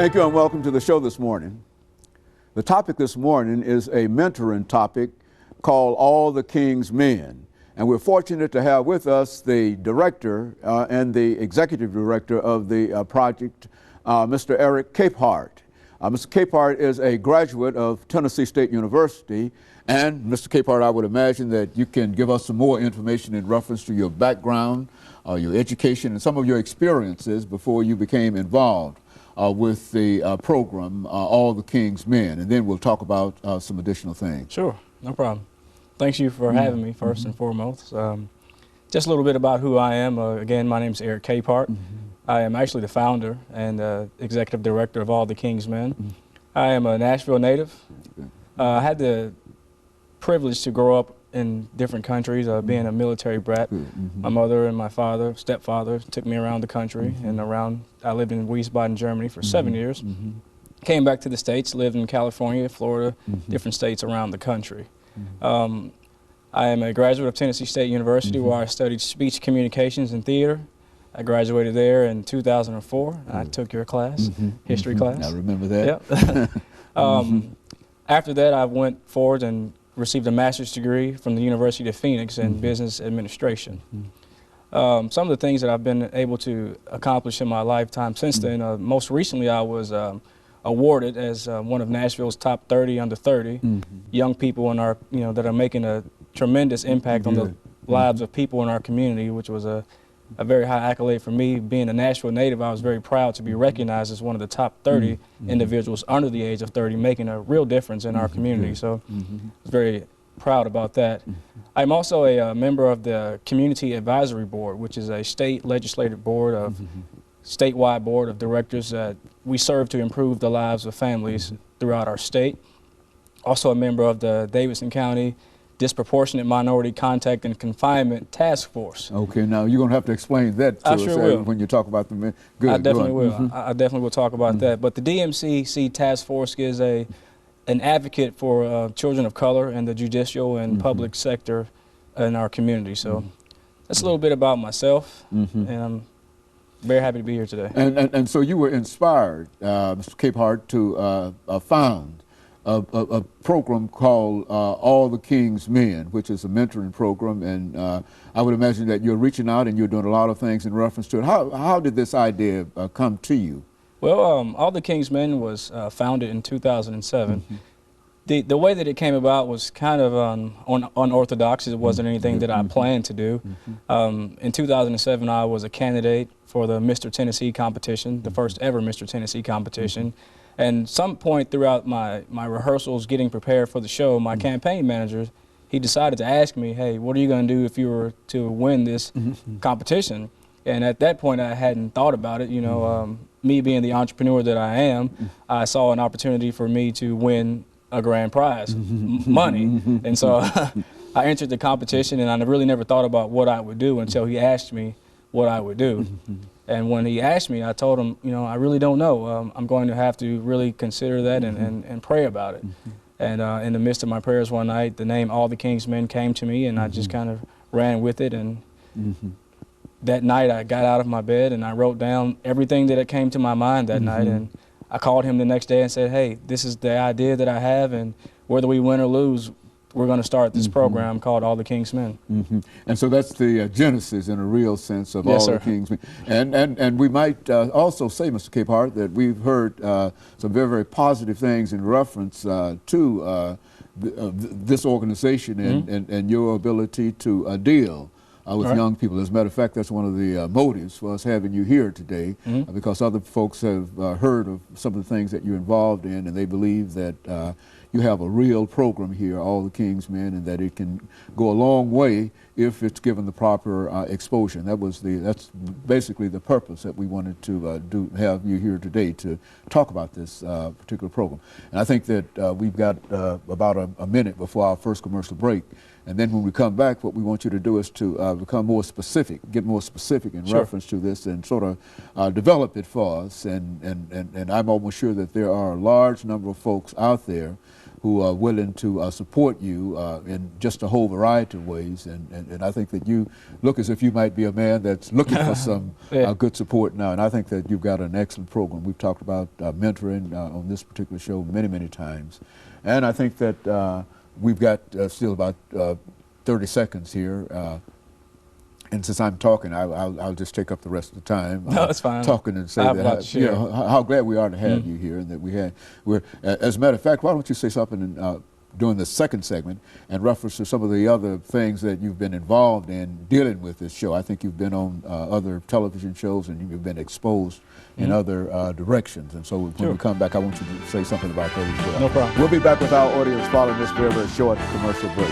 Thank you and welcome to the show this morning. The topic this morning is a mentoring topic called All the King's Men. And we're fortunate to have with us the director and the executive director of the project, Mr. ECapehart. Mr. ECapehart is a graduate of Tennessee State University. And Mr. ECapehart, I would imagine that you can give us some more information in reference to your background, your education, and some of your experiences before you became involved with the program, All the King's Men, and then we'll talk about some additional things. Sure, no problem. Thanks you for having me, first and foremost. Just a little bit about who I am. Again, my name is ECapehart. I am actually the founder and executive director of All the King's Men. I am a Nashville native. I had the privilege to grow up in different countries, being a military brat. My mother and my father, stepfather, took me around the country and around. I lived in Wiesbaden, Germany for 7 years. Came back to the States, lived in California, Florida, different states around the country. I am a graduate of Tennessee State University where I studied speech communications and theater. I graduated there in 2004. I took your class, history class. I remember that. Yep. After that, I went forward and received a master's degree from the University of Phoenix in business administration. Some of the things that I've been able to accomplish in my lifetime since then, most recently I was awarded as one of Nashville's top 30 under 30 young people in our, that are making a tremendous impact on the lives of people in our community, which was a very high accolade for me. Being a Nashville native, I was very proud to be recognized as one of the top 30 individuals under the age of 30 making a real difference in our community. So I was very proud about that. I'm also a member of the Community Advisory Board, which is a state legislative board of statewide board of directors that we serve to improve the lives of families throughout our state. Also a member of the Davidson County Disproportionate Minority Contact and Confinement Task Force. Okay, now you're going to have to explain that to us when you talk about the men. Good, I definitely will. I definitely will talk about that. But the DMCC Task Force is an advocate for children of color and the judicial and public sector in our community. So that's a little bit about myself, and I'm very happy to be here today. And so you were inspired, Mr. ECapehart, to found a program called All the King's Men, which is a mentoring program, and I would imagine that you're reaching out and you're doing a lot of things in reference to it. How did this idea come to you? Well, All the King's Men was founded in 2007. The way that it came about was kind of unorthodox. It wasn't anything that I planned to do. In 2007, I was a candidate for the Mr. Tennessee competition, the first ever Mr. Tennessee competition. And some point throughout my rehearsals, getting prepared for the show, my campaign manager, he decided to ask me, hey, what are you going to do if you were to win this competition? And at that point, I hadn't thought about it. Me being the entrepreneur that I am, I saw an opportunity for me to win a grand prize, money. And so I entered the competition, and I really never thought about what I would do until he asked me what I would do. And when he asked me, I told him, I really don't know. I'm going to have to really consider that and pray about it. And in the midst of my prayers one night, the name All the King's Men came to me, and I just kind of ran with it. And that night I got out of my bed and I wrote down everything that came to my mind that night. And I called him the next day and said, hey, this is the idea that I have, and whether we win or lose, we're going to start this program called All the King's Men. And so that's the genesis in a real sense of All the King's Men. And we might also say, Mr. ECapehart, that we've heard some very, very positive things in reference to this organization and your ability to deal with young people. As a matter of fact, that's one of the motives for us having you here today, because other folks have heard of some of the things that you're involved in, and they believe that you have a real program here, All the King's Men, and that it can go a long way if it's given the proper exposure. And that's basically the purpose that we wanted to have you here today to talk about this particular program. And I think that we've got about a minute before our first commercial break. And then when we come back, what we want you to do is to become more specific, get more specific in reference to this, and sort of develop it for us. And I'm almost sure that there are a large number of folks out there who are willing to support you in just a whole variety of ways. And I think that you look as if you might be a man that's looking for some good support now. And I think that you've got an excellent program. We've talked about mentoring on this particular show many, many times. And I think that we've got still about 30 seconds here. And since I'm talking, I'll just take up the rest of the time. No, it's fine. Talking and say that you know, how glad we are to have you here, and that we're. As a matter of fact, why don't you say something during the second segment in reference to some of the other things that you've been involved in dealing with this show? I think you've been on other television shows, and you've been exposed in other directions. And so when we come back, I want you to say something about those as well. No problem. We'll be back with our audience following this very, very short commercial break.